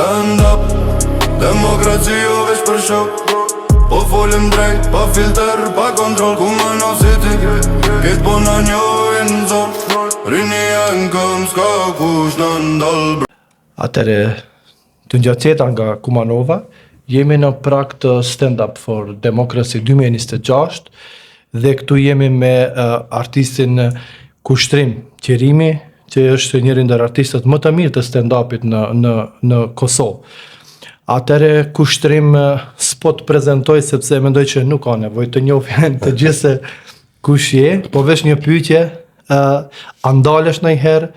Stand up, demokraci jo veç për shok. Po folim drejt, pa filter, pa kontrol. Ku më në si ti Ketë po në njojnë zon. Rini e në këm, s'ka kush në ndalë. Atëre, të ngjatjeta nga Kumanova, jemi në prag të Stand Up for Democracy 2026 dhe këtu jemi me artistin Kushtrim Qerimi, që është njëri ndër artistët më të mirë të stand-upit në Kosovë. Atëre Kushtrim s'po të prezentoj sepse mendoj që nuk ka nevojë të njohin të gjithë se kush je, po veç një pyetje, a ndalesh ndonjëherë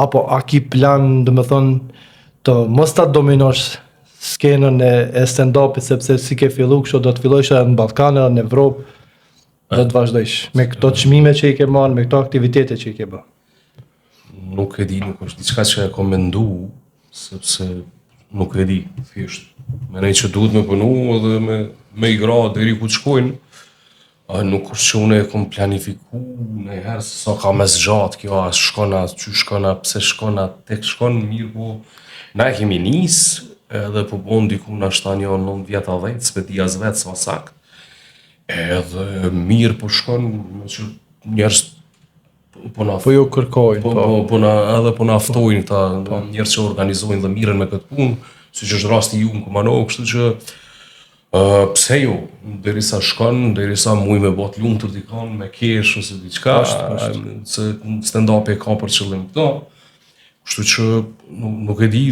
apo a ki plan, domethënë, të mos ta dominosh skenën e stand-upit sepse si ke fillu kështu do të fillojsh në Ballkan, në Evropë, do të vazhdojsh me këto çmime që i ke marrë, me këto aktivitete që i ke bërë. Nuk e di, nuk është diçka që e kom mendu, sepse nuk e di, thjesht. Mendoj që duhet me punu edhe me i gra deri ku të shkojnë. Nuk është që unë e kom planifiku ndonjëherë se sa ka mes gjatë kjo, a shkon, a që shkon, a pse shkon, a tek shkon, mirë po. Na e kemi nis, edhe po bon diku na shta një 9 vjeta 10, s'pe di as vetë sa sakt. Edhe mirë po shkon, me që njerëz po ju kërkojnë, edhe po na ftojnë këta njerëz që organizojnë dhe miren me këtë punë, siç është rasti ju në Kumanov, kështu që pse jo, derisa shkon, derisa muj me bot lumtur dikon me kesh ose diçka, se stand-up e ka për qëllim këto. Kështu që nuk e di,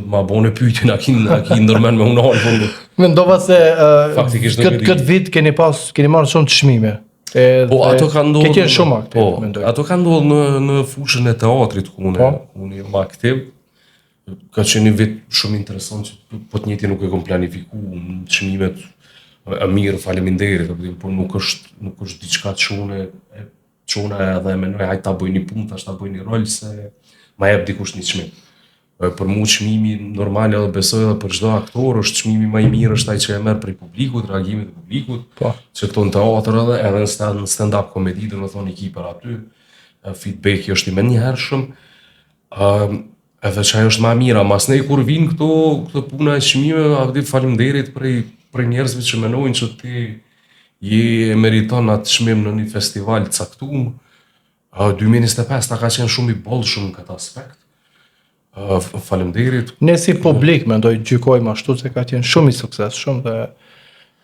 ma bone pyetjen a ki ndërmen me unal. Mendova se këtë vit keni marrë shumë të çmime. Po ato kanë ndodhur. Ke qenë shumë aktiv, mendoj. Ato kanë ndodhur në fushën e teatrit ku unë jam aktiv. Ka qenë një vit shumë interesant që po të njëjtin nuk e kom planifiku çmimet mirë, faleminderit, por nuk është diçka që unë edhe mendoj hajt ta bëj një punë, tash ta bëj një rol se ma jep dikush një çmim. Për mu çmimi normal edhe besoj edhe për çdo aktor është çmimi më i mirë është ai që e merr prej publikut, reagimit të publikut. Që këto në teatr edhe në stand-up komedi, domethënë ekipa aty, feedbacki është i menjëhershëm. Edhe që ajo është më e mira, mas ne kur vinë këto puna e çmimeve, avdi faleminderit prej njerëzve që mendojnë që ti je meriton atë çmim në një festival caktuar. 2025 ta ka qenë shumë i bollshëm në këtë aspekt. Faleminderit. Ne si publik mendoj gjykojmë ashtu se ka qenë shumë i suksesshëm dhe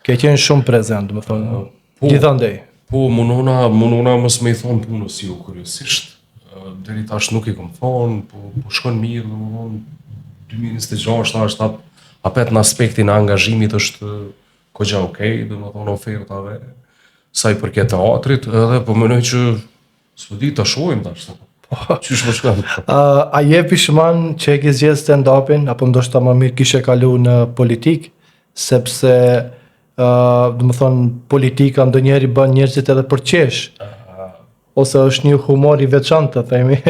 ke qenë shumë prezent, domethënë, gjithandej. Po, munona mos me i thonë punës jo kuriozisht. Deri tash nuk i kom thonë, po shkon mirë, domethënë 2026 është apet në aspektin e angazhimit është kogja okej, domethënë ofertave sa i përket teatrit, edhe po mendoj që s'po di ta shohim tash. Qysh më shkon? A je pishman që e ke zgjedhur stand-upin apo ndoshta më mirë kishe kalu në politik, sepse domethënë politika ndonjëherë bën njerëzit edhe për qesh. Ose është një humor i veçantë, themi,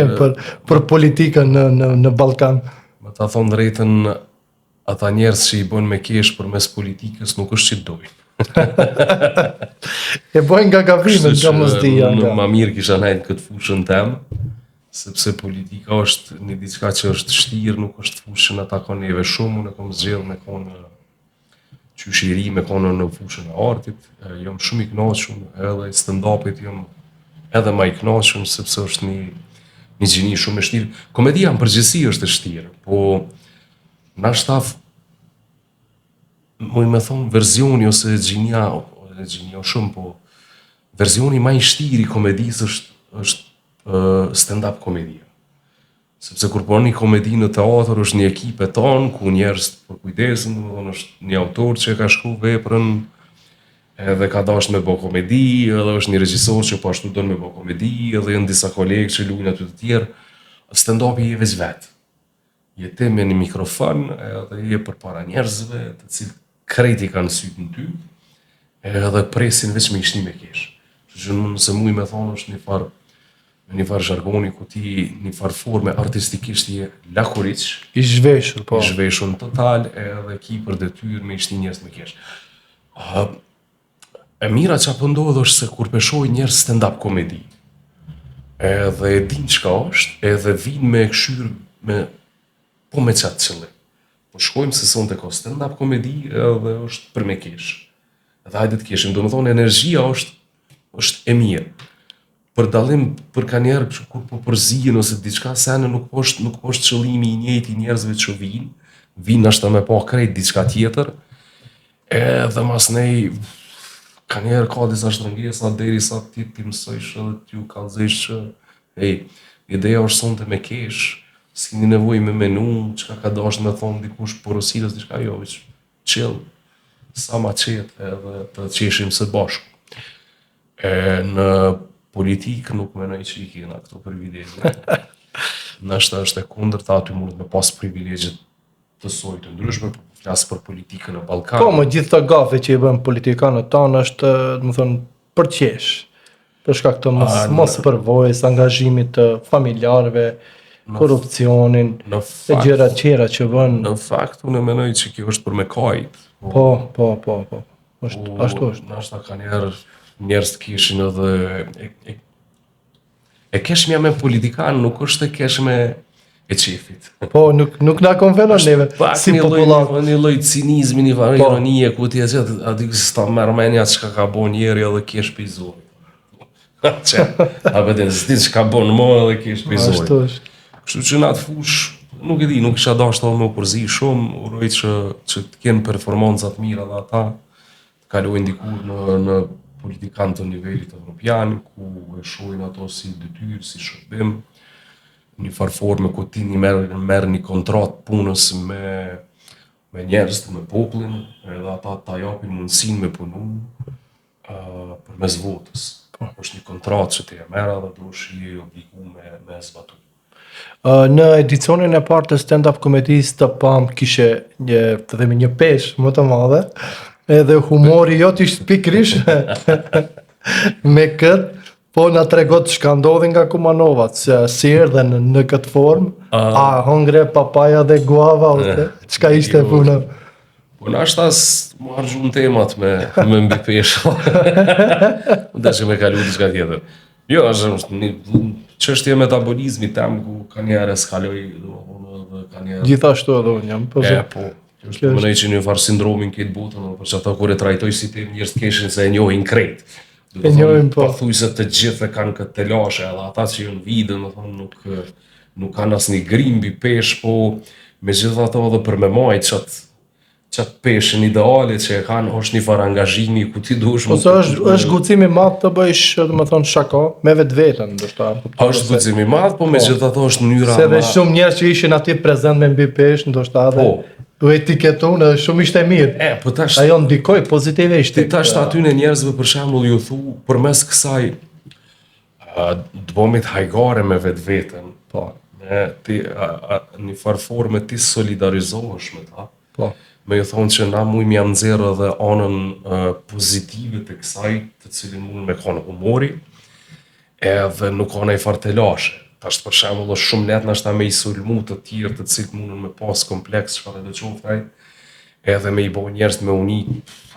për politikën në Ballkan. Me ta thonë drejtën, ata njerëz që i bën me kesh përmes politikës nuk është që dojnë. E bojnë nga gabrimet, nga mosdia. Unë më mirë kisha nejtë këtë fushën temë, sepse politika është një diçka që është shtirë, nuk është fushën e takon neve shumë, unë e kom zgjedhur me konë qyshiri, me konë në fushën e artit, jam shumë i kënaqur, edhe stand-upit jam edhe më i kënaqur sepse është një gjini shumë e shtirë. Komedia në përgjithësi është e shtirë, po na shtaf muj me thonë verzioni ose gjinia shumë, po verzioni më i shtirë i komedisë është stand-up komedia. Sepse kur po një komedi në teatr është një ekip e tonë, ku njerëz për kujdesin, është një autor që ka shkruar veprën, edhe ka dashur me bë komedi, edhe është një regjisor që po ashtu don me bë komedi, edhe janë disa kolegë që luajnë aty të tjerë. Stand-upi je vetë. Je ti me një mikrofon, edhe je përpara njerëzve, të cilët krejt i kanë sytë në ty, edhe presin veç me ishni me kesh. Që nëse muj me thonë është një farë zhargoni ku ti një farë forme artistikisht je lakuriq. I zhveshur, po. I zhveshur në total, edhe ki për detyrë me ishni njerëz me kesh. E mira që ndodhë është se kur peshoj njerëz stand-up komedi, edhe e din çka është, edhe vinë me këshyrë me qatë qëllim. Po shkojmë se sonte ka stand-up komedi edhe është për me kesh. Edhe hajde të keshim, do më thonë energjia është e mirë. Për dallim për ka njerë kur po përzihen ose diçka sene nuk është qëllimi i njëjtë i njerëzve që vinë ashta me pa krejt diçka tjetër. Edhe mas nej ka njerë ka disa shtrëngesa derisa ti mësojsh edhe t'ju kallëzesh që ideja është sonte me kesh, s'keni nevojë me menu, çka ka dashur me thonë dikush porositas diçka jo, veç chill, sa ma qetë edhe të qeshim së bashku. Në politikë nuk menoj që i kena këto privilegje. Nështë është e kundërta, aty mund me pas privilegje të soj të ndryshme, po flasë për politikën në Ballkan. Po, më gjithë të gafe që i bën politikanët tanë është, më thënë, për qesh. Për shkak të mos përvojës, angazhimit të familjarëve, korrupsionin, e gjëra tjera që bën. Në fakt, unë menoj që kjo është për me kajt. Po. Ashtu është. Nështë ka njerëz të kishin edhe e keshmja me politikan nuk është e keshme e qefit. Po, nuk na konvenon neve si popullat. Një lloj cinizmi, një farë ironie ku ti e gjetë aty s'ta merr mendja çka ka bën njeri edhe kesh pizoj. A vetëm s'di çka bën më edhe kesh pizoj. Ashtu është. Kështu që në atë fush, nuk e di, nuk isha dashur me u përzi shumë, uroj që të kenë performancat mira dhe ata, të kalojnë dikur në politikan të nivelit evropian, ku e shohin ato si detyrë, si shërbim, një farforme ku ti merr një kontratë punës me njerëz, me popullin, edhe ata ta japin mundësinë me punu përmes votës. Është një kontratë që ti e merr dhe duhesh je obliguar me zbatu. Në edicionin e parë të stand-up komedisë të pam kishe një peshë më të madhe, edhe humori jot ishte pikërisht me këtë, po na tregot çka ndodhi nga Kumanovat, se si erdhen në këtë formë, a hongre papaja dhe guava ose çka ishte puna. Po nashta më harxhun temat me mbi peshë. Dashje me kalu diçka tjetër. Jo, është një çështje metabolizmi tam ku ka njerë eskaloj dhe ka njerë... Gjithashtu edhe unë jam. Po, është mënej që një farë sindromin këtë botën, për që ata kur e trajtoj si tem njerëz të keshin se e njohin krejt. E njohin po. Pathuajse të gjithë kanë këtë telashe, edhe ata që janë vide, më thonë nuk kanë asnjë grimbi pesh, po megjithatë edhe për me majt qatë peshën ideale që e kanë, është një farë angazhimi ku ti duhesh më... Ose është guximi i madh të bëjsh, do të thonë shaka me vetveten, ndoshta. Është guximi i madh, po megjithatë është mënyra se edhe shumë njerëz që ishin aty prezant me mbi peshë, ndoshta edhe u etiketun, shumë ishte mirë. Po tash ajo ndikoi pozitivisht. Ti tash aty në njerëzve për shembull ju thu përmes kësaj dëbomit hajgare me vetveten. Po. Ti në farë forme ti solidarizohesh me ta. Po. Me ju thonë që na mujmë jam nxerrë edhe anën pozitive të kësaj, të cilin mund me kanë humori, edhe nuk ka ndonjë farë telashe. Tash për shembull është shumë lehtë nashta me i sulmu të tjerë të cilët mundën me pas kompleks çfarë do të qoftë, edhe me i bë njerëz me uni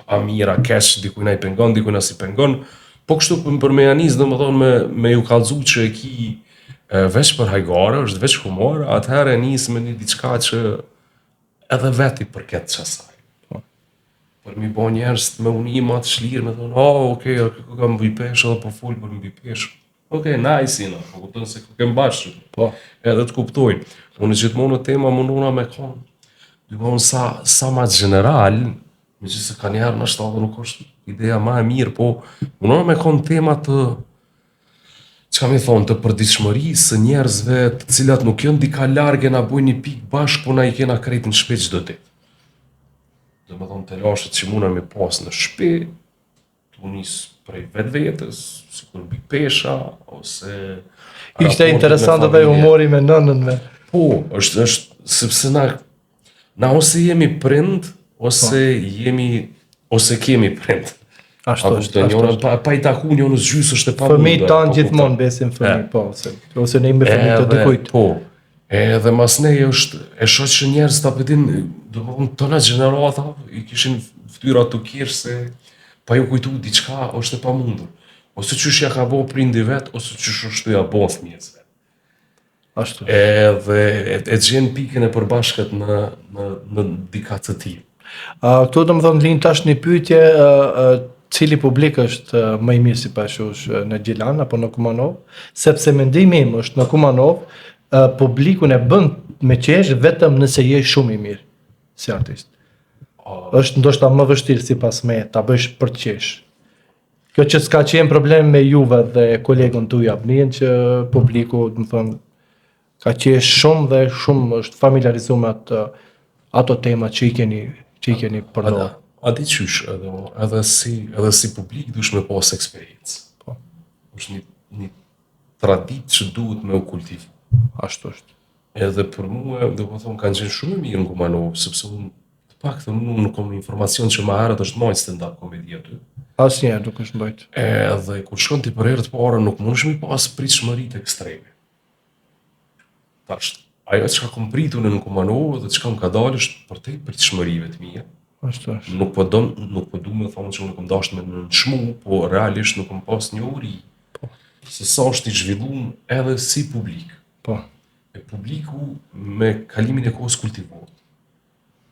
a mira kesh, dikujt na i pengon, dikujt na si pengon, po kështu për me janis domethënë me ju kallëzu që e ki veç për hajgare, është veç humor, atëherë nis me një diçka që edhe veti përket qasaj. Për mi bo njerës me unim atë shlirë, me thonë, okej, ku kam mbi peshë edhe po full për mbi peshë. Okej, nice, po kuptojnë se ku kem bashkë. Po. Edhe të kuptojnë. Unë gjithmonë në tema munduna me konë. Dykon sa ma general, me që se ka njerë në shtatë nuk është ideja ma e mirë, po munduna me konë tema të çka mi thonë, të përditshmërisë së njerëzve të cilat nuk janë dika large na bojnë një pikë bashkë, po na i kena krejt në shtëpi çdo ditë. Do të thonë telashet që mundna me pas në shtëpi, tu nis prej vetvetes, sikur mbi pesha ose ishte interesante dhe humori me nënën me. Po, është sepse na ose jemi prind ose kemi prind. Ashtu është. Pa i taku njënës gjysë është e pa mundë. Fëmijë tanë gjithmonë besin fëmijë, po, ose ne me fëmijë të dikujt. Po, edhe mas nej është, e shoh që njerëz ta pëtin, do më thonë tona gjenerata, i kishin ftyra të kirë se pa ju kujtu diçka është e pa mundur. Ose qysh ja ka bo prindi vet, ose qysh është ja bo fëmijës vet. Ashtu. edhe e gjen pikën e përbashkët në dika të tillë. Këtu do më thonë linë tash një pyetje, cili publik është më i mirë si pashush në Gjilan apo në Kumanov, sepse mendimi im është në Kumanov publikun e bën me qesh vetëm nëse je shumë i mirë si artist. Është ndoshta më vështirë sipas me ta bësh për të qesh. Kjo që s'ka qenë problem me Juve dhe kolegun tuaj Abnin që publiku, do të thonë, ka qesh shumë dhe shumë është familiarizuar me ato tema që i keni përdorur. A di qysh, edhe si publik dush me pas eksperiencë. Po. Është një traditë që duhet me u kultivu. Ashtu është. Edhe për mua, do të thonë, kanë qenë shumë mirë në Kumanov, sepse unë të paktën unë nuk kam informacion që më herët është majtë stand-up komedi aty. Asnjëherë nuk është mbajt. Edhe kur shkon ti për herë të parë nuk mundesh mi pas pritshmëritë ekstreme. Tash, ajo që kam pritur në Kumanov dhe çka më ka dalë është përtej pritshmërive të mia. Ashtu është. Nuk po du me thonë që unë kam dashur me nënçmu, po realisht nuk kam pas një uri. Se sa është i zhvilluar edhe si publik. Po. E publiku me kalimin e kohës kultivohet.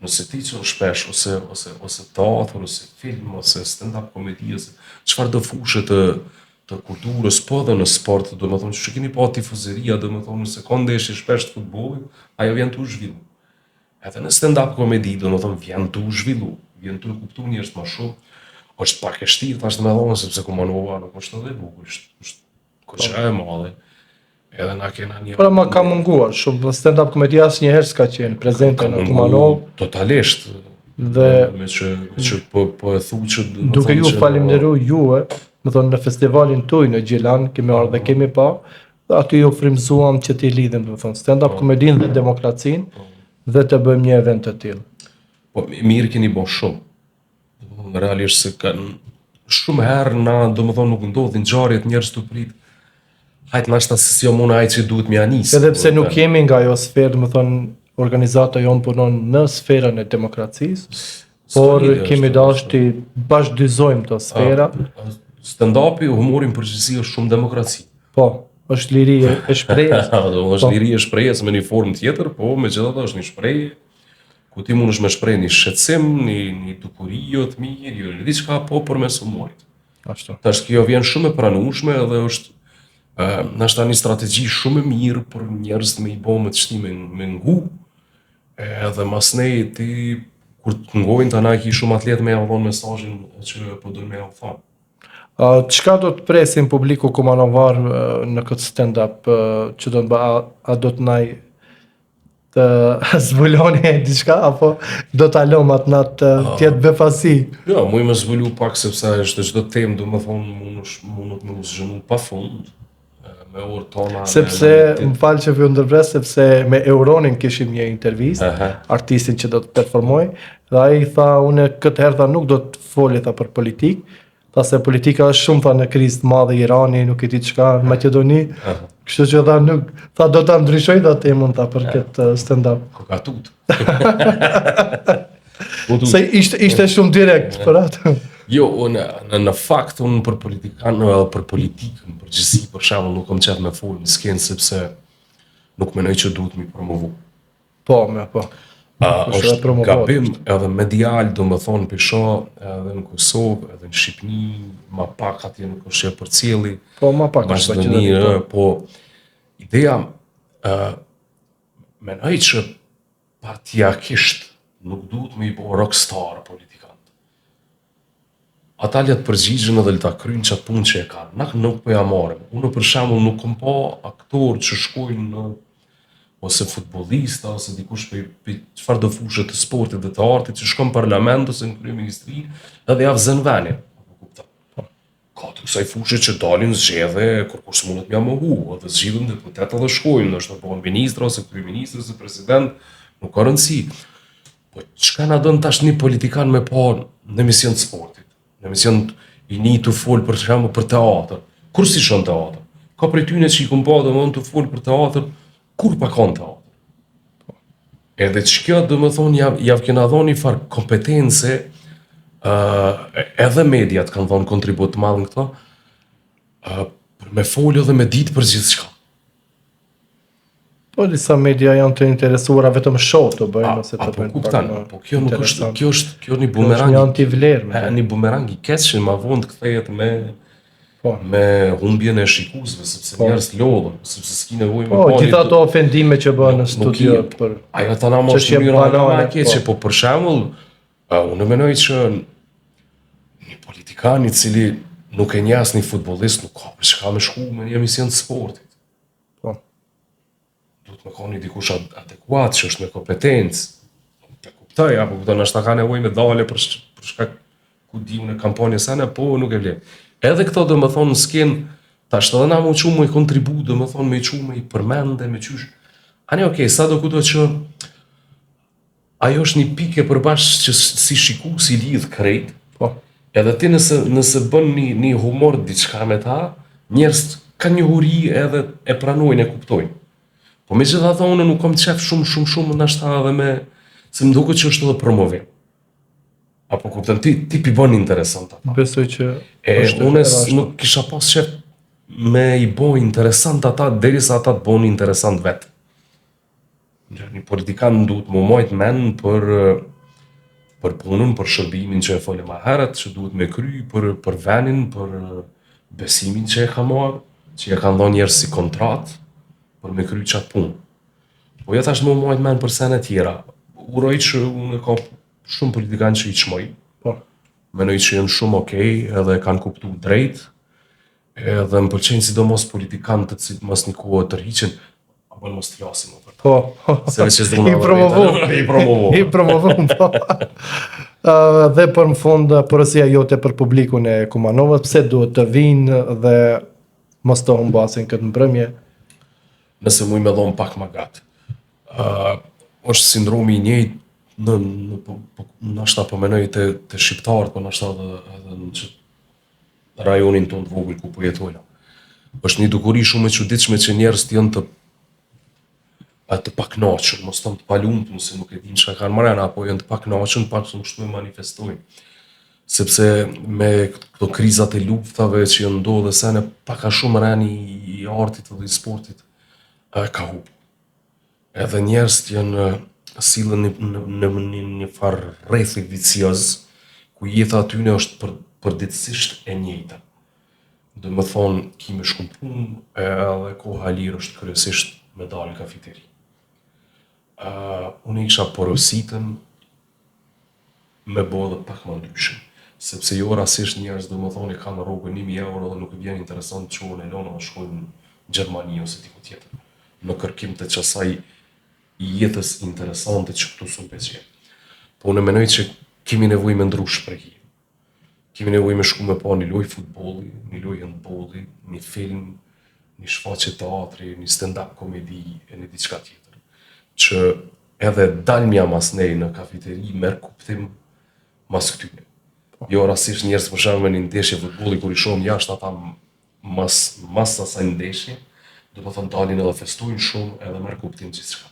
Nëse ti që shpesh, ose teatr, ose film, ose stand-up komedi, ose çfarë do fushë të kulturës, po dhe në sport, do me thonë që keni pa tifozeria, do me thonë nëse ka ndeshje shpesh të futbollit, ajo vjen të u zhvillu. Edhe në stand-up komedi, do me thonë vjen të u zhvillu, vjen të u kuptu njerëz më shumë, është pak e shtirë, tash të me thonë, sepse Kumanova nuk është edhe bukur, është koqa e madhe. Edhe na kena një... Pra ma ka munguar shumë, stand-up komedia asnjëherë s'ka qenë prezente në Kumanov. Totalisht. Dhe me që po e thu që... duke ju falenderu juve, më thonë në festivalin tuaj në Gjilan, kemi ardhur dhe kemi pa, dhe aty ju frymëzuam që t'i lidhim, do të thonë, stand-up komedinë dhe demokracinë, dhe të bëjmë një event të tillë. Po mirë keni bërë shumë. Realisht se kanë shumë herë na, do më thonë, nuk ndodhin ngjarjet njerëz të prit. Hajt nashta se si jo muna që duhet me anis. Edhe pse nuk jemi nga ajo sferë, më thonë, organizata jonë punon në sferën e demokracisë, por kemi dashur të bashkëdyzojmë të sfera. Stand-upi, humorin përgjithësi është shumë demokraci. Po, është liri e shprehjes. Është liri e shprehjes me një formë tjetër, po megjithatë është një shprehje ku ti mundesh me shpreh një shqetësim, një dukuri jo të mirë, jo diçka po përmes humorit. Ashtu. Tash kjo vjen shumë e pranueshme edhe është nashta një strategji shumë e mirë për njerëz me i bë me të shtime me ngu. Edhe mas nej ti kur të ngojnë tani ki shumë atlet me javon mesazhin që po do me ja thonë. Çka do të presin publiku kumanovar në këtë stand-up që do të bëj, a do të naj të zbuloni diçka apo do ta lëm atë natë tjetë befasi? Jo, mu i më zbulu pak sepse është çdo temë, do të thonë mund të më zhënu pafund. Me orë tona... Sepse, më falë që vjo ndërpres, sepse me Euronin kishim një intervistë, artistin që do të performoj, dhe ai tha, une këtë herë tha nuk do të foli tha për politikë, tha se politika është shumë tha në krizë të madhe, Irani, nuk e di çka, në Maqedoni, kështu që tha nuk, tha do ta ndryshoj tha temën tha për këtë stand-up. Kokatut. Se ishte shumë direkt për atë. Jo, në fakt, unë për politikën, për gjithësi, për shembull, nuk kam qef me folë në skenë, sepse nuk menoj që duhet mi promovu. Po. Është gabim edhe medial, do më thonë pisho, edhe në Kosovë, edhe në Shqipni, ma pak atje në Koshqe për cili, po, ma pak Maqedoni, po, ideja, menoj që partjakisht nuk duhet me i bo rockstar politikant. Ata le të përgjigjen edhe le ta kryjnë çat punë që e kanë. Na nuk po ja marrim. Unë për shembull nuk kam pa aktor që shkojnë në ose futbollista ose dikush për çfarë do fushë të sportit dhe të artit që shkon në parlament ose në kryeministri edhe ja vëzën venin. Ka të kësaj fushë që dalin zgjedhje kur kush mundet m'ja mohu, edhe zgjidhen deputet edhe shkojnë, ndoshta bëhen ministra ose kryeministër ose president, nuk ka rëndësi. Po çka na don tash një politikan me pa në emision të sportit? Në emision i një të folë për shembull për teatr. Kur si shon teatr? Ka prej tyne që i kom pa dhe mund të folë për teatr, kur pa kanë teatr? Edhe që kjo dhe më thonë javë kena dhonë një farë kompetence, edhe mediat kanë dhonë kontribut të madhë në këto, për me folë dhe me ditë për gjithë shka. Po disa media janë të interesuara vetëm show të bëjnë ose të Apo bëjnë kuptan, pak më po kjo nuk është, interesant. kjo është një Kjo bumerang. është një antivlerë. Një bumerang i keq që ma vonë të kthehet Po. me humbjen e shikuesve, sepse njerëz lodhen, sepse s'ki nevojë më Po, pani. gjitha ato ofendime që bëhen në Nuk studio i- për Ajo ta na mos çështje mënyra më banale, e keqe, po për shembull, unë mendoj që një politikan i cili nuk e njeh asnjë futbollist nuk ka për çka me shku me një emision të sportit. po. Duhet me ka një dikush adekuat, që është me kompetencë. E kuptoj, apo kupton, është ta ka nevojë me dale për shkak ku di unë kampanjës sane, po nuk e vlen. Edhe këto do më thonë s'ken, tash edhe na mu qumë i kontribut, do më thonë me i qumë i përmende, me qysh. Ani okej, sa do kudo që ajo është një pike përbashkë që si shiku, si lidh krejt, Po. edhe ti nëse bën një humor diçka me ta, njerëz kanë një huri edhe e pranojnë, e kuptojnë. Po me gjitha tha unë nuk kom qef shumë nashta edhe me, se më duket që është edhe promovim. Apo kuptën, ti pi bën interesant ata. Besoj që Unë ashtu. nuk kisha pas qef me i bo interesant ata, derisa ata të boni interesant vetë. Një politikan duhet më majt men për punën, për shërbimin që e folë ma herët, që duhet me kry, për venin, për besimin që e ka marrë, që e ka ndonë njerës si kontrat, për me kry qatë punë. Po jetë ashtë më majt men për sene tjera. Uroj që unë ka shumë politikan që i qmoj, Po. menoj që jenë shumë okej, edhe kanë kuptu drejt, edhe më pëlqenjë sidomos politikan të cilë mas një kohë të rriqen, apo në mos të flasim për ta. Po. Se veç e zduna I promovu. I promovu. I promovu, po. Dhe për në fund, porosia jote për publikun e Kumanovës, pse duhet të vinë dhe mos të humbasin këtë mbrëmje? Nëse muj me dhonë pak ma gatë. Është sindromi i njëjtë nashta po menoj të shqiptarët, po nashta edhe në që rajonin tonë të vogël ku po jetojna. Është një dukuri shumë e çuditshme që njerëz janë të paknaqur, mos të palumtur, se nuk e din çka kanë marrë, apo janë të paknaqur, pak të shtojnë manifestojnë. Sepse me këto krizat e luftave që janë ndodhe sene, pak a shumë rani i artit dhe i sportit ka hup. Edhe njerëz janë sillen në një farë rrethi vicioz, ku jeta atyne është përditësisht e njëjta. Do më thonë, ki me shku punë, edhe koha lirë është kryesisht me dalë në kafiteri. Unë isha porositën me bo dhe pak më ndryshëm, sepse jo rasisht njerëz do më thonë i kanë rrogën 1.000 euro dhe nuk i vjen interesant që unë e lonë dhe shkojnë në Gjermani ose diku tjetër, në kërkim të qasaj jetës interesante që këtu së pëqje. Po unë menoj që kemi nevoj me ndru shprehi. Kemi nevoj me shku me pa një loj futbolli, një loj handbolli, një film, një shfaqje teatri, një stand-up komedi, e një diçka tjetër. Që edhe dalmja mas nej në kafiteri merr kuptim mas këtyne. Jo rasisht njerëz për shembull me një ndeshje futbolli kur i shohim jashtë ata mas asaj ndeshje, do të thonë dalin edhe festojnë shumë edhe merr kuptim gjithçka.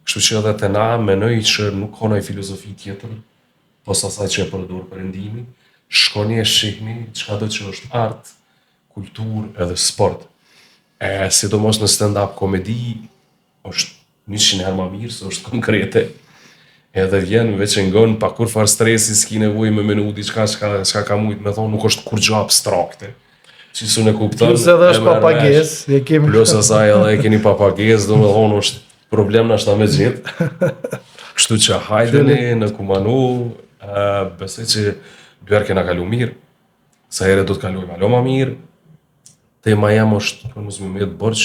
Kështu që edhe te na menoj që nuk ka ndonjë filozofi tjetër pos asaj që e përdor Perëndimi, shkoni e shihni çka do që është art, kulturë edhe sport. Sidomos në stand-up komedi është 100 herë më mirë se është konkrete. Edhe vjen veç e ngon pa kur far stresi, s'ki nevojë me menu diçka çka ka mujt me thonë, nuk është kur gjë abstrakte. Që su ne kupton. Plus edhe është papagesë, Plus asaj edhe e keni papagesë, do me thonë është problem nashta me gjithë. Kështu që hajdeni në Kumanov, besoj që dyherë kena kalu mirë, sa herë do të kalojmë alo ma mirë. Tema jam është për mos më me të bërç,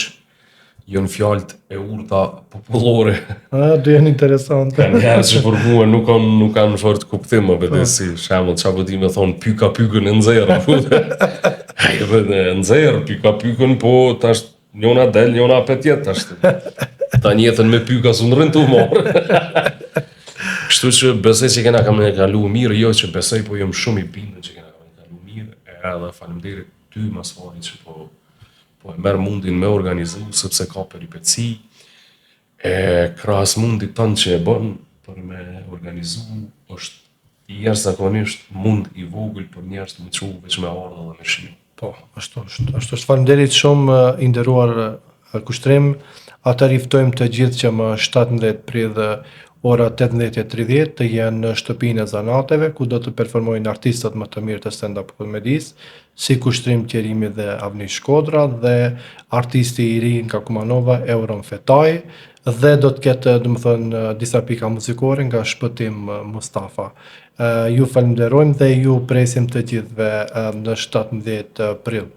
janë fjalët e urta popullore. Do janë interesante. Njerëz që për mua nuk kanë fort kuptim, më vetë si shembull çfarë di me thon pyka pykën e nxerr. Ai vetë nxerr pyka pykën, po tash njëna del, njëna petjet tash. Tani jetën me pyka s'u rrin tu morr. Kështu që besoj që kena kalu mirë, jo që besoj, po jam shumë i bindur që kena kalu mirë, edhe faleminderit ty mas fari që po e merr mundin me organizu, sepse ka peripeci, krahas mundit tanë që e bën për me organizu, është jashtëzakonisht mund i vogël për njerëz të më çu veç me ardha dhe me shimë. Po, ashtu është. Faleminderit shumë i nderuar kushtrim. Atëherë i ftojmë të gjithë që më 17 prill ora 18:30 të jenë në shtëpinë e Zanateve, ku do të performojnë artistët më të mirë të stand-up komedisë, si Kushtrim Qerimi dhe Avni Shkodra dhe artisti i ri nga Kumanova, Euron Fetaj, dhe do të ketë, domethënë, disa pika muzikore nga Shpëtim Mustafa. Ju falenderojmë dhe ju presim të gjithëve në 17 prill.